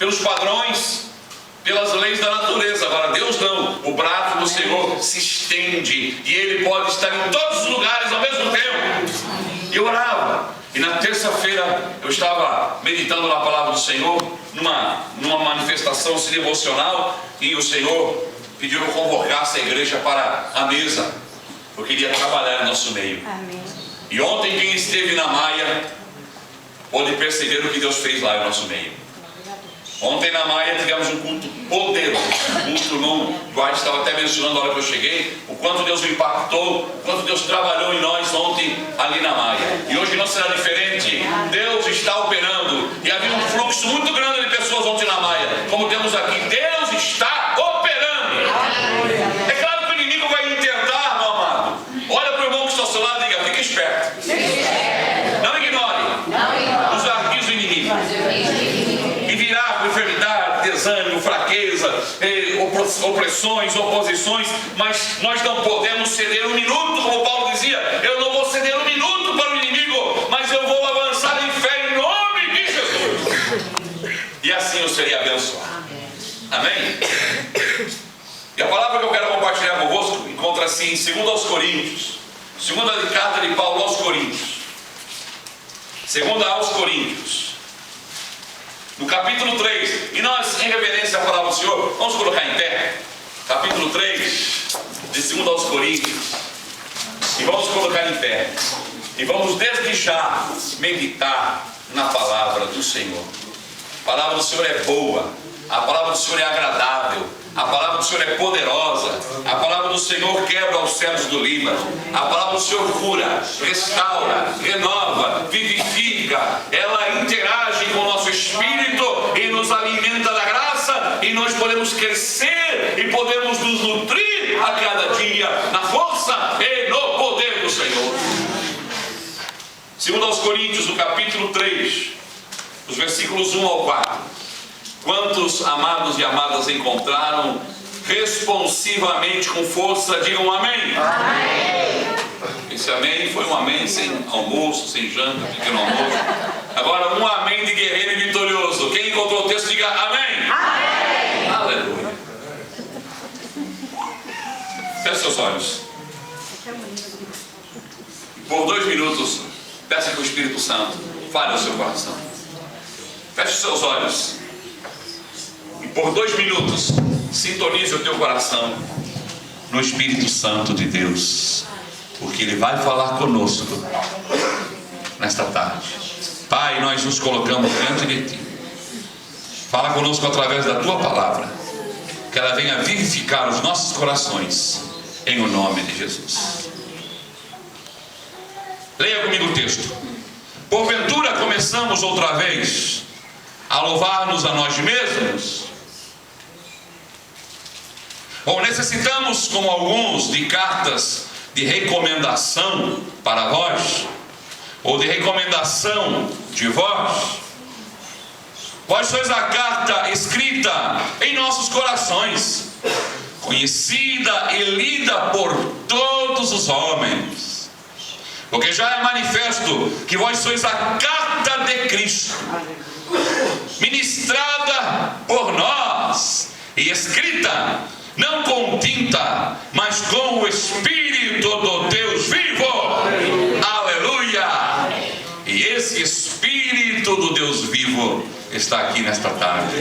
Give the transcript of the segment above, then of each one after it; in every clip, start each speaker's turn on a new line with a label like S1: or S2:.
S1: pelos padrões, pelas leis da natureza. Agora Deus não, o braço do Senhor se estende e Ele pode estar em todos os lugares ao mesmo tempo. E eu orava, e na terça-feira eu estava meditando na palavra do Senhor, numa manifestação devocional, e o Senhor pediu que eu convocasse a igreja para a mesa. Eu queria trabalhar no nosso meio.
S2: Amém.
S1: E ontem quem esteve na Maia pôde perceber o que Deus fez lá no nosso meio. Ontem na Maia tivemos um culto poderoso. Um culto, o irmão Duarte estava até mencionando na hora que eu cheguei, o quanto Deus me impactou, o quanto Deus trabalhou em nós ontem ali na Maia. E hoje não será diferente. Deus está operando. E havia um fluxo muito grande de pessoas ontem na Maia. Como temos aqui, Deus está operando. É claro que o inimigo vai tentar, meu amado. Olha para o irmão que está ao seu lado e diga: fique esperto. Não ignore os ardis do inimigo. E virá com enfermidade, desânimo, fraqueza, opressões, oposições, mas nós não podemos ceder um minuto, como Paulo dizia: eu não vou ceder um minuto para o inimigo, mas eu vou avançar em fé em nome de Jesus. E assim eu serei abençoado. Amém? E a palavra que eu quero compartilhar convosco encontra-se em 2 aos Coríntios, segunda carta de Paulo aos Coríntios, 2 aos Coríntios, no capítulo 3, e nós, em reverência à palavra do Senhor, vamos colocar em pé, capítulo 3, de 2 aos Coríntios, e vamos colocar em pé, e vamos desde já meditar na palavra do Senhor. A palavra do Senhor é boa, a palavra do Senhor é agradável, a palavra do Senhor é poderosa, a palavra do Senhor quebra os cedros do Líbano, a palavra do Senhor cura, restaura, renova, vivifica, ela interage com o nosso espírito e nos alimenta da graça, e nós podemos crescer e podemos nos nutrir a cada dia na força e no poder do Senhor. 2 aos Coríntios, no capítulo 3, os versículos 1 ao 4. Quantos amados e amadas encontraram responsivamente com força, digam amém. Amém. Esse amém foi um amém sem almoço, sem janta, pequeno almoço. Agora um amém de guerreiro e vitorioso. Quem encontrou o texto, diga amém. Amém. Aleluia. Feche seus olhos. Por 2 minutos, peça que o Espírito Santo fale ao seu coração. Feche seus olhos. Por 2 minutos, sintonize o teu coração no Espírito Santo de Deus, porque Ele vai falar conosco nesta tarde. Pai, nós nos colocamos diante de Ti. Fala conosco através da Tua palavra, que ela venha vivificar os nossos corações, em o nome de Jesus. Leia comigo o texto. Porventura começamos outra vez a louvar-nos a nós mesmos? Ou necessitamos, como alguns, de cartas de recomendação para vós? Ou de recomendação de vós? Vós sois a carta escrita em nossos corações, conhecida e lida por todos os homens. Porque já é manifesto que vós sois a carta de Cristo, ministrada por nós e escrita não com tinta, mas com o Espírito do Deus vivo. Aleluia! E esse Espírito do Deus vivo está aqui nesta tarde,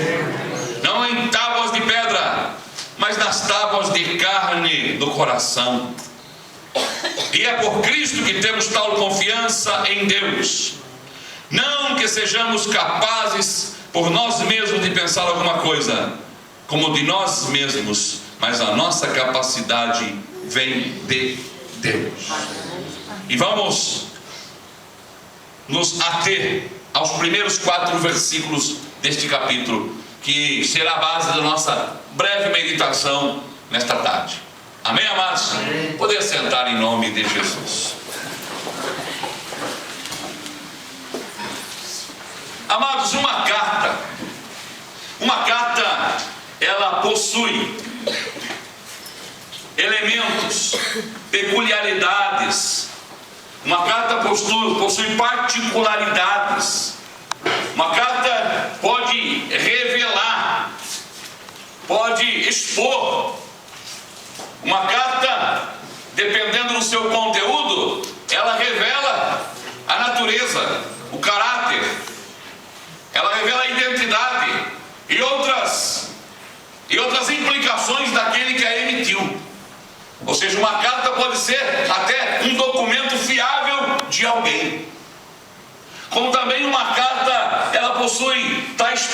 S1: não em tábuas de pedra, mas nas tábuas de carne do coração. E é por Cristo que temos tal confiança em Deus. Não que sejamos capazes por nós mesmos de pensar alguma coisa, como de nós mesmos, mas a nossa capacidade vem de Deus. E vamos nos ater aos primeiros 4 versículos deste capítulo, que será a base da nossa breve meditação nesta tarde. Amém, amados? Amém. Poder sentar em nome de Jesus. Amados, uma carta, ela possui elementos, peculiaridades. Uma carta possui particularidades. Uma carta pode revelar expor. Uma carta, dependendo do seu conteúdo, ela revela a natureza, o caráter, ela revela a identidade e outras implicações daquele que a emitiu. Ou seja, uma carta pode ser até um documento fiável de alguém. Como também uma carta, ela possui tais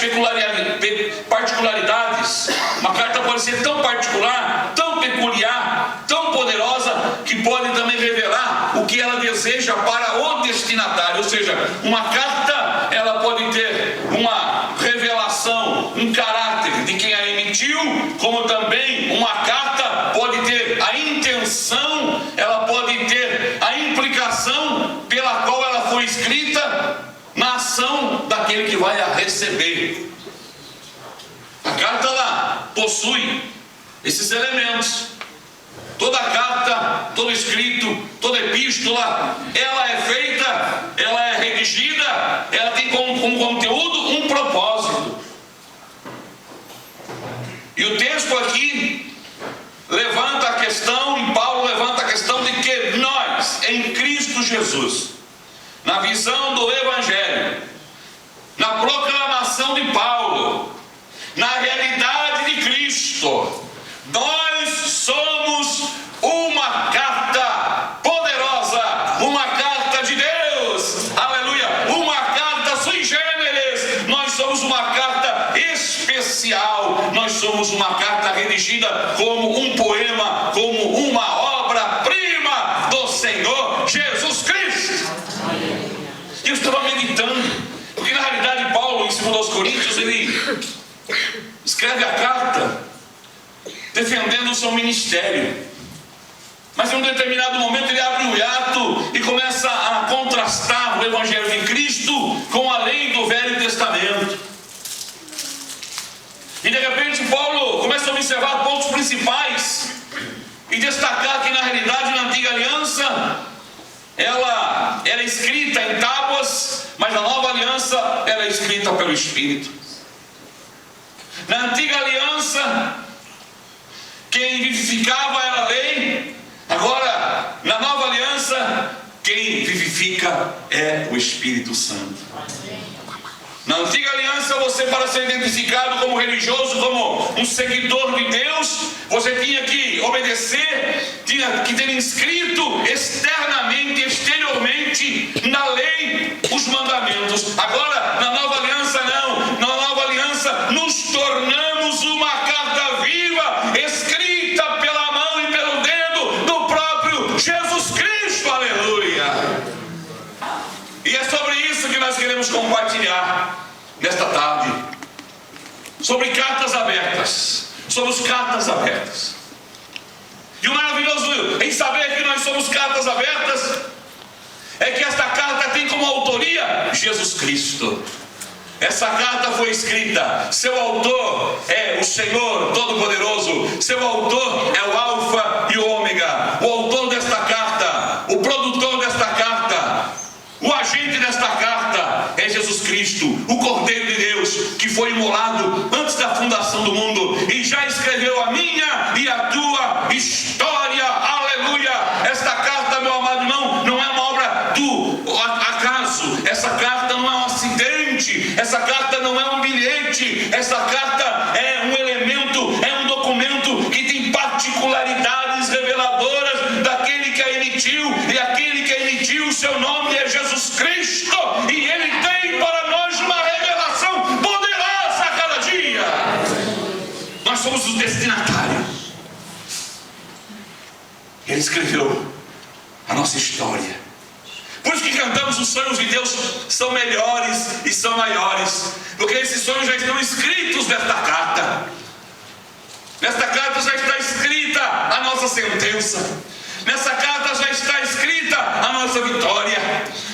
S1: particularidades. Uma carta pode ser tão particular, tão peculiar, tão poderosa, que pode também revelar o que ela deseja para o destinatário. Ou seja, uma carta, ela pode ter uma revelação, um caráter de quem a emitiu, como também uma carta pode ter a intenção, ela pode ter a implicação pela qual ela foi escrita na ação daquele que vai a receber. A carta, ela possui esses elementos. Toda carta, todo escrito, toda epístola, ela é feita, ela é redigida, ela tem como conteúdo um propósito. E o texto aqui levanta a questão, e Paulo levanta a questão de que nós, em Cristo Jesus, na visão do Evangelho, na proclamação de Paulo, na realidade de Cristo, nós somos uma carta poderosa, uma carta de Deus, aleluia, uma carta sui generis. Nós somos uma carta especial, nós somos uma carta redigida como um poema, como uma obra-prima do Senhor Jesus Cristo. E eu estava meditando, porque na realidade Paulo, em 2 Coríntios, ele escreve a carta defendendo o seu ministério. Mas em um determinado momento ele abre o hiato e começa a contrastar o Evangelho de Cristo com a lei do Velho Testamento. E de repente Paulo começa a observar pontos principais e destacar que na realidade na Antiga Aliança ela era escrita em tábuas, mas na Nova Aliança ela é escrita pelo Espírito. Na Antiga Aliança quem vivificava era a lei. Agora, na Nova Aliança, quem vivifica é o Espírito Santo. Na Antiga Aliança, você, para ser identificado como religioso, como um seguidor de Deus, você tinha que obedecer, tinha que ter inscrito externamente, exteriormente, na lei, os mandamentos. Agora, na Nova Aliança, não. Na Nova Aliança, nos tornamos uma carta viva, escrita pela mão e pelo dedo do próprio Jesus Cristo, aleluia. E é sobre isso que nós queremos compartilhar nesta tarde, sobre cartas abertas. Somos cartas abertas. E o maravilhoso em saber que nós somos cartas abertas é que esta carta tem como autoria Jesus Cristo. Essa carta foi escrita, seu autor é o Senhor Todo-Poderoso, seu autor é o Alfa e o Ômega, o autor desta carta, o produtor desta carta, o agente desta carta é Jesus Cristo, o Cordeiro de Deus, que foi imolado antes da fundação do mundo e já escreveu a minha e a tua história, aleluia. Esta carta, meu amado irmão, não é uma obra do acaso, essa carta não é um acidente, essa carta não é um bilhete, essa carta é um elemento, é um documento que tem particularidades reveladoras daquele que a emitiu, e aquele que a emitiu, seu nome é Jesus Cristo, e ele tem para nós uma revelação poderosa a cada dia. Nós somos os destinatários. Ele escreveu a nossa história. Por isso que cantamos: os sonhos de Deus são melhores e são maiores, porque esses sonhos já estão escritos nesta carta. Nesta carta já está escrita a nossa sentença. Nessa carta já está escrita a nossa vitória.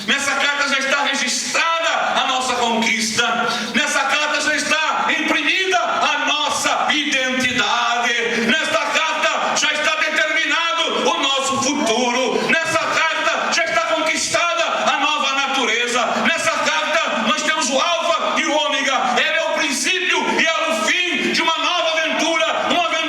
S1: Nessa carta já está registrada a nossa conquista. Nessa carta já está imprimida a nossa identidade. Nesta carta já está determinado o nosso futuro. Nessa carta já está conquistada a nova natureza. Nessa carta nós temos o Alfa e o Ômega. Ele é o princípio e é o fim de uma nova aventura. Uma aventura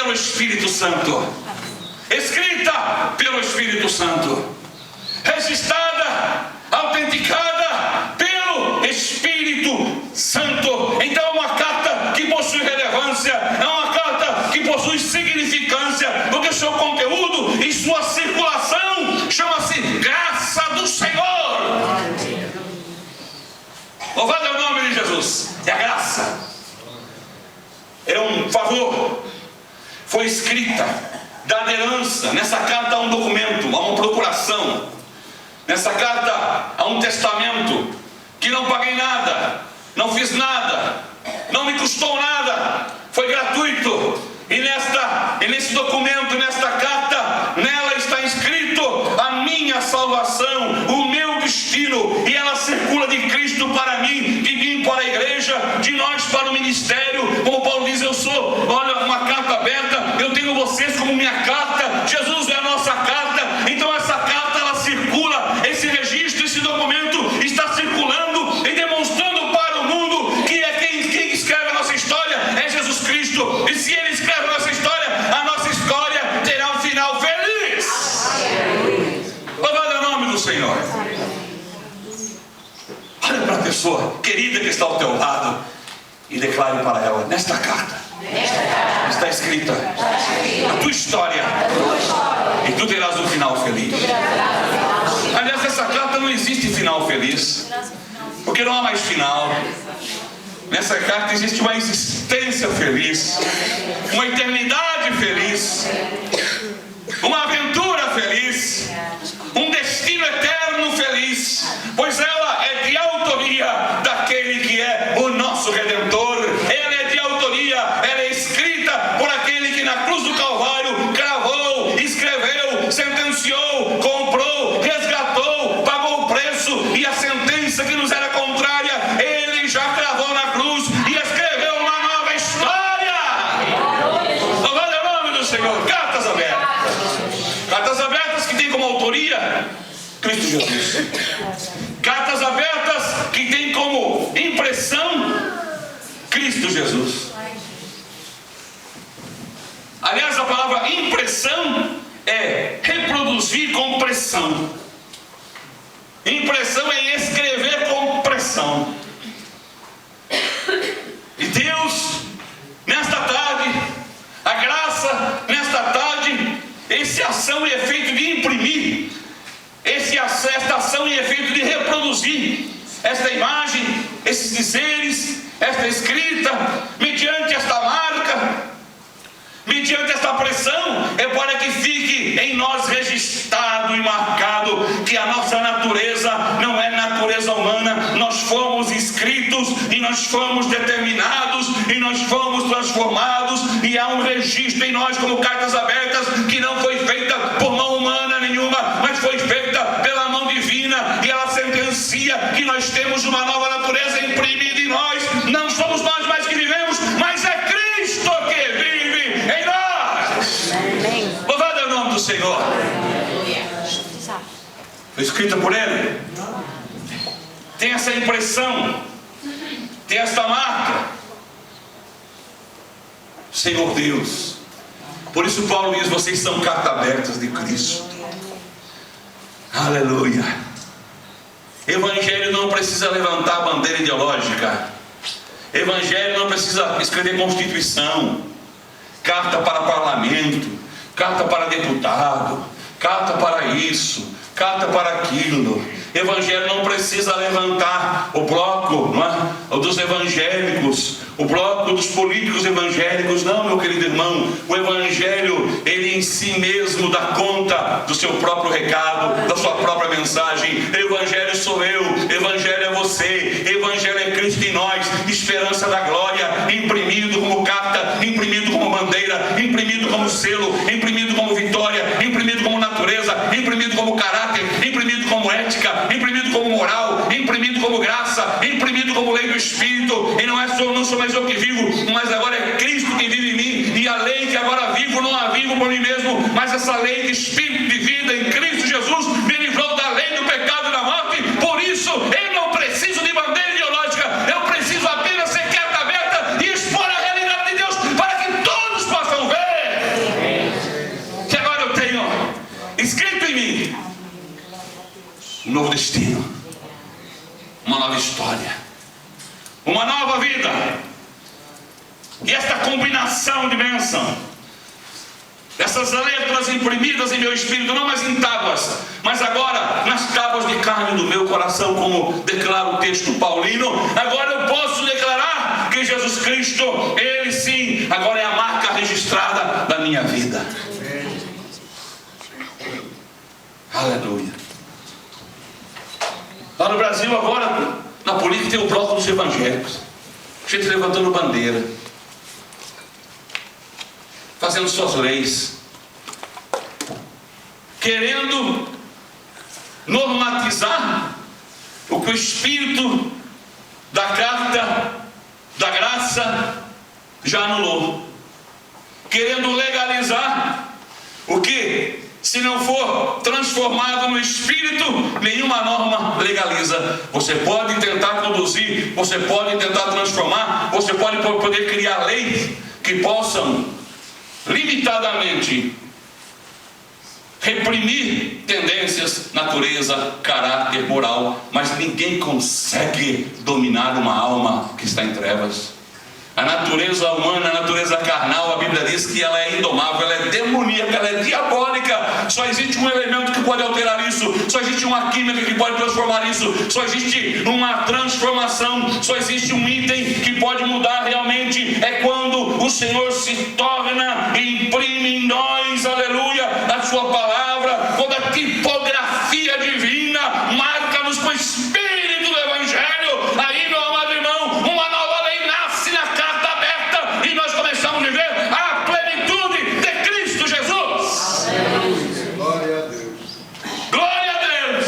S1: pelo Espírito Santo. Escrita pelo Espírito Santo. Registrada, autenticada pelo Espírito Santo. Então é uma carta que possui relevância, é uma carta que possui significância, porque o seu conteúdo e sua circulação chama-se graça do Senhor. Louvado é o nome de Jesus. É a graça, é um favor. Foi escrita, dada herança. Nessa carta há um documento, há uma procuração. Nessa carta há um testamento, que não paguei nada, não fiz nada, não me custou nada, foi gratuito. E nesse documento, nesta carta, nela está escrito a minha salvação, o meu destino, e ela circula de Cristo para mim, de mim para a igreja, de nós para o ministério. Como Paulo diz, eu sou, olha, uma carta aberta, eu tenho vocês como minha carta, Jesus é a nossa carta. Então essa carta, ela circula, esse registro, esse documento está circulando e demonstrando para o mundo que é quem escreve a nossa história é Jesus Cristo. E se Ele escreve a nossa história terá um final feliz. Louvado é o nome do Senhor. Olha para a pessoa querida que está ao teu lado e declare para ela: nesta carta está escrita a tua história, e tu terás um final feliz. Aliás, essa carta não existe final feliz, porque não há mais final. Nessa carta existe uma existência feliz, uma eternidade feliz, uma aventura feliz, um destino eterno feliz, pois ela é de autoria daquele que é o nosso Redentor. Ela é de autoria, ela é escrita por aquele que na cruz do Calvário cravou, escreveu, sentenciou, comprou, resgatou, pagou o preço, e a sentença que nos era contrária, Ele já cravou na cruz e escreveu uma nova história. Louvado é o nome do Senhor. Cartas abertas. Cartas abertas que tem como autoria Cristo Jesus. Cartas abertas que tem como impressão Cristo Jesus. Aliás, a palavra impressão é reproduzir com pressão. Impressão é escrever com pressão. E Deus, nesta tarde, a graça, nesta tarde, esse ação e efeito de imprimir, esta ação e efeito de reproduzir esta imagem, esses dizeres, esta escrita, mediante esta marca, mediante esta pressão, é para que fique em nós registrado e marcado que a nossa natureza não é natureza humana. Nós fomos inscritos e nós fomos determinados e nós fomos transformados, e há um registro em nós como cartas abertas que não foi feita por mão humana nenhuma, mas foi feita pela mão divina, e ela sentencia que nós temos uma nova natureza imprimida em nós. Não somos nós mais que vivemos, mas é Cristo que vive em nós. Louvado é o nome do Senhor. Foi escrita por Ele. Tem essa impressão, tem esta marca. Senhor Deus. Por isso Paulo diz: vocês são cartas abertas de Cristo. Aleluia. Evangelho não precisa levantar a bandeira ideológica. Evangelho não precisa escrever Constituição, carta para parlamento, carta para deputado, carta para isso, carta para aquilo. Evangelho não precisa levantar o bloco, não é? O dos evangélicos, o bloco dos políticos evangélicos. Não, meu querido irmão. O Evangelho, ele em si mesmo dá conta do seu próprio recado, da sua própria mensagem. Evangelho sou eu, Evangelho é você, Evangelho é Cristo em nós, esperança da glória, imprimido como carta, imprimido como bandeira, imprimido como selo, imprimido como vitória, imprimido como natureza, imprimido como caráter, imprimido como ética, imprimido como moral, imprimido como graça, imprimido como lei do Espírito. E não sou mais eu que vivo, mas agora é Cristo que vive em mim, e a lei que agora vivo, não a vivo por mim mesmo, mas essa lei de Espírito de vida em Cristo Jesus me livrou da lei do pecado e da morte. Por isso eu não preciso de bandeira ideológica, eu preciso apenas ser carta aberta e expor a realidade de Deus para que todos possam ver. destino, uma nova história, uma nova vida. E esta combinação de bênção, essas letras imprimidas em meu espírito, não mais em tábuas, mas agora nas tábuas de carne do meu coração, como declara o texto paulino, agora eu posso declarar que Jesus Cristo, Ele sim, agora é a marca registrada da minha vida. Aleluia. Lá no Brasil agora, na política tem o bloco dos evangélicos, gente levantando bandeira, fazendo suas leis, querendo normatizar o que o Espírito da carta da graça já anulou, querendo legalizar o que, se não for transformado no Espírito, nenhuma norma legaliza. Você pode tentar conduzir, você pode tentar transformar, você pode poder criar leis que possam limitadamente reprimir tendências, natureza, caráter, moral, mas ninguém consegue dominar uma alma que está em trevas. A natureza humana, a natureza carnal, a Bíblia diz que ela é indomável, ela é demoníaca, ela é diabólica. Só existe um elemento que pode alterar isso, só existe uma química que pode transformar isso, só existe uma transformação, só existe um item que pode mudar realmente. É quando o Senhor se torna e imprime em nós, aleluia, a sua palavra, quando a tipografia divina marca-nos com o Espírito do Evangelho. Aí, meu amado irmão, uma nova lei nasce na carta aberta e nós começamos a viver a plenitude de Cristo Jesus. Aleluia. Glória a Deus. Glória a Deus.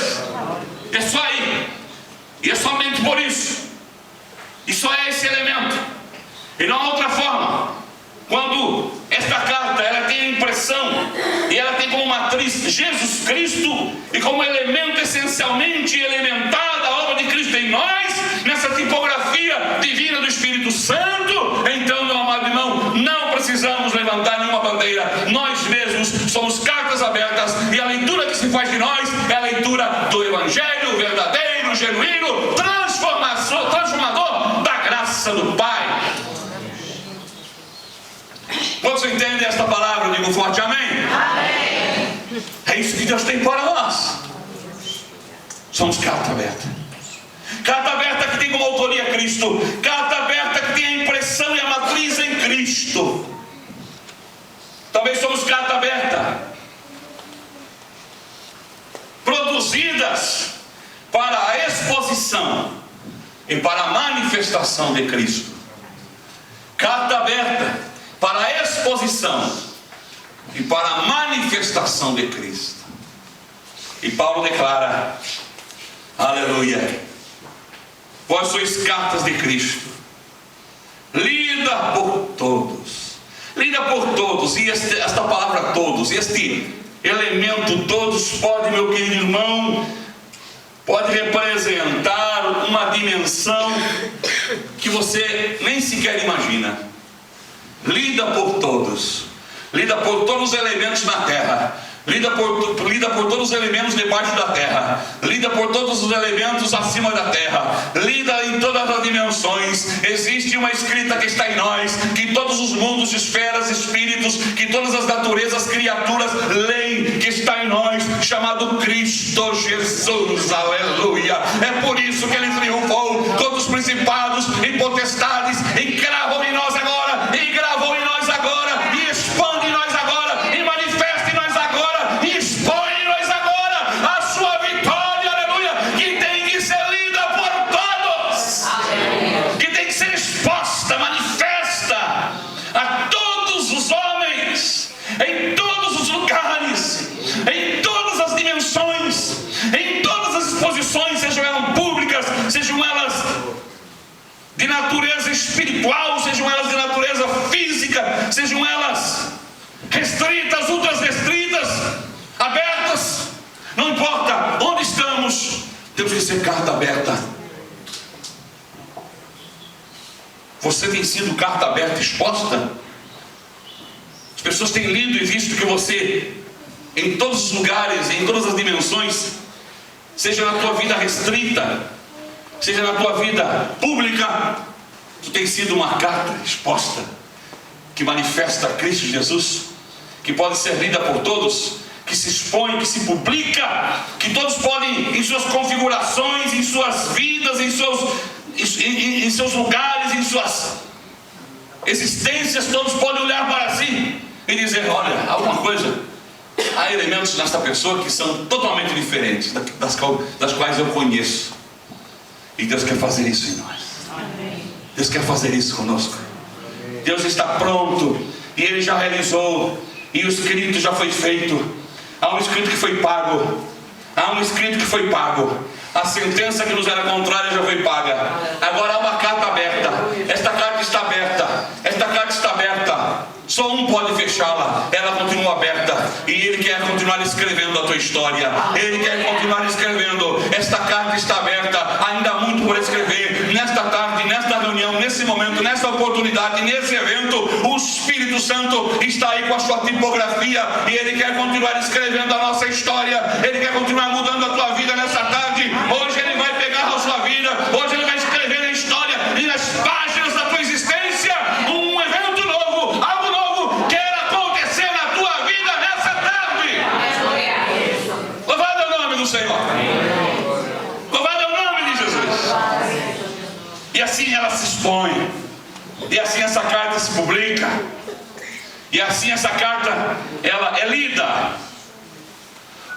S1: É só aí. E é somente por isso. E só é esse elemento. E não há outra forma. Quando esta carta ela tem a impressão e ela tem como matriz Jesus Cristo e como elemento essencialmente elementar da obra de Cristo em nós, nessa tipografia divina do Espírito Santo, então, meu amado irmão, não precisamos levantar nenhuma bandeira. Nós mesmos somos cartas abertas e a leitura que se faz de nós é a leitura do Evangelho verdadeiro, genuíno, transformador da graça do Pai. Quantos entendem esta palavra? Eu digo forte amém. Amém. É isso que Deus tem para nós. Somos carta aberta. Carta aberta que tem como autoria Cristo. Carta aberta que tem a impressão e a matriz em Cristo. Também somos carta aberta, produzidas para a exposição e para a manifestação de Cristo. Carta aberta para a exposição e para a manifestação de Cristo. E Paulo declara, aleluia, vós sois cartas de Cristo, lida por todos. Lida por todos. E esta palavra todos, este elemento todos pode, meu querido irmão, pode representar uma dimensão que você nem sequer imagina. Lida por todos. Lida por todos os elementos na terra. Lida por todos os elementos debaixo da terra. Lida por todos os elementos acima da terra. Lida em todas as dimensões. Existe uma escrita que está em nós, que todos os mundos, esferas, espíritos, que todas as naturezas, criaturas leem, que está em nós, chamado Cristo Jesus. Aleluia. É por isso que Ele triunfou contra os principados e potestades, e cravou em nós agora, e gravou em nós agora, e expande em nós agora, e manifesta em nós agora, e expõe em nós agora a sua vitória, aleluia, que tem que ser lida por todos, aleluia, que tem que ser exposta, manifesta a todos os homens, em todos os lugares, em todas as dimensões, em todas as exposições, sejam elas públicas, sejam elas de natureza espiritual, sejam elas de natureza física, sejam elas restritas, ultra restritas, abertas, não importa onde estamos, temos que ser carta aberta. Você tem sido carta aberta exposta? As pessoas têm lido e visto que você, em todos os lugares, em todas as dimensões,
S2: seja na tua vida restrita, seja na tua vida pública, tu tens sido uma carta exposta, que manifesta Cristo Jesus, que pode ser lida por todos, que se expõe, que se publica, que todos podem, em suas configurações, em suas vidas, em seus lugares, em suas existências, todos podem olhar para si e dizer: olha, alguma coisa, há elementos nesta pessoa que são totalmente diferentes das quais eu conheço. E Deus quer fazer isso em nós. Deus quer fazer isso conosco. Deus está pronto, e Ele já realizou, e o escrito já foi feito. Há um escrito que foi pago. Há um escrito que foi pago. A sentença que nos era contrária já foi paga. Agora há uma carta aberta. Esta carta está aberta. Esta carta está aberta. Só um pode fechá-la. Ela continua aberta. E Ele quer continuar escrevendo a tua história. Ele quer continuar escrevendo. Esta carta está aberta. Ainda há muito por escrever. Nesta tarde, nesta reunião, nesse momento, nessa oportunidade, nesse evento, o Espírito Santo está aí com a sua tipografia. E Ele quer continuar escrevendo a nossa história. Ele quer continuar mudando a tua vida nessa tarde. Hoje Ele vai pegar a sua vida. Hoje Ele vai escrever a história e nas páginas da tua existência um evento novo, algo novo quer acontecer na tua vida nessa tarde. Louvado é o nome do Senhor. Louvado é o nome de Jesus. E assim ela se expõe. E assim essa carta se publica. E assim essa carta ela é lida.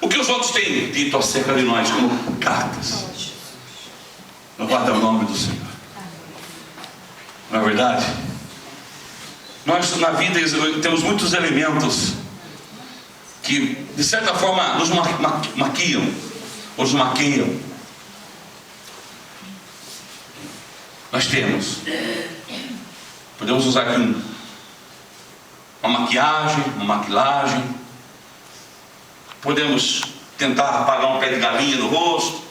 S2: O que os outros têm dito acerca de nós como cartas? Louvado é o nome do Senhor. Não é verdade? Nós na vida temos muitos elementos que de certa forma nos maquiam, ou nos maqueiam. Nós podemos usar aqui uma maquiagem, uma maquilagem. Podemos tentar apagar um pé de galinha no rosto,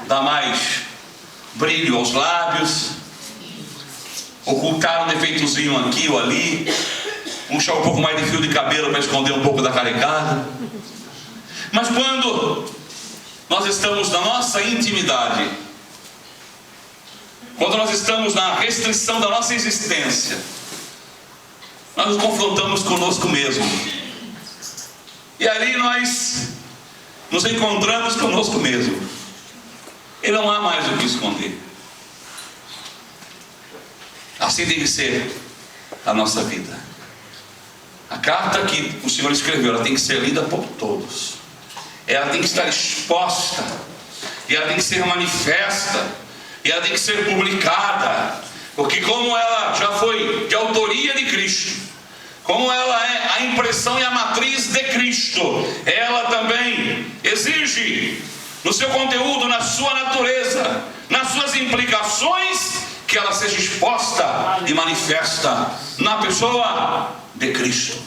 S2: dar mais brilho aos lábios, ocultar um defeitozinho aqui ou ali, puxar um pouco mais de fio de cabelo para esconder um pouco da carecada. Mas quando nós estamos na nossa intimidade, quando nós estamos na restrição da nossa existência, nós nos confrontamos conosco mesmo. E ali nós nos encontramos conosco mesmo. E não há mais o que esconder. Assim deve ser a nossa vida. A carta que o Senhor escreveu, ela tem que ser lida por todos. Ela tem que estar exposta. E ela tem que ser manifesta. E ela tem que ser publicada. Porque como ela já foi de autoria de Cristo, como ela é a impressão e a matriz de Cristo, ela também exige no seu conteúdo, na sua natureza, nas suas implicações, que ela seja exposta e manifesta na pessoa de Cristo,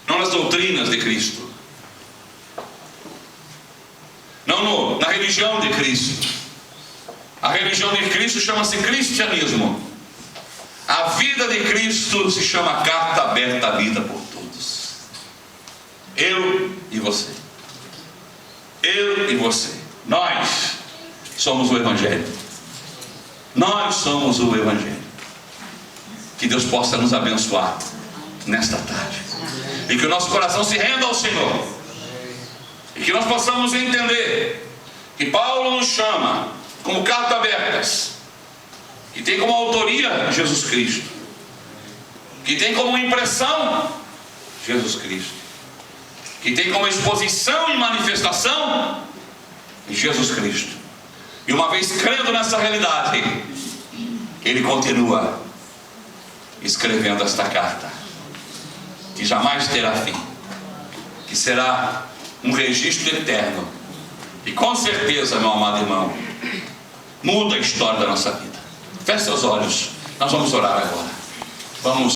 S2: não nas doutrinas de Cristo, não na religião de Cristo. A religião de Cristo chama-se cristianismo. A vida de Cristo se chama carta aberta, lida por todos. Eu e você. Eu e você. Nós somos o Evangelho. Nós somos o Evangelho. Que Deus possa nos abençoar nesta tarde. E que o nosso coração se renda ao Senhor. E que nós possamos entender que Paulo nos chama como cartas abertas, que tem como autoria Jesus Cristo, que tem como impressão Jesus Cristo, que tem como exposição e manifestação Jesus Cristo. E uma vez crendo nessa realidade, ele continua escrevendo esta carta, que jamais terá fim, que será um registro eterno, e com certeza, meu amado irmão, muda a história da nossa vida. Feche seus olhos, nós vamos orar agora. Vamos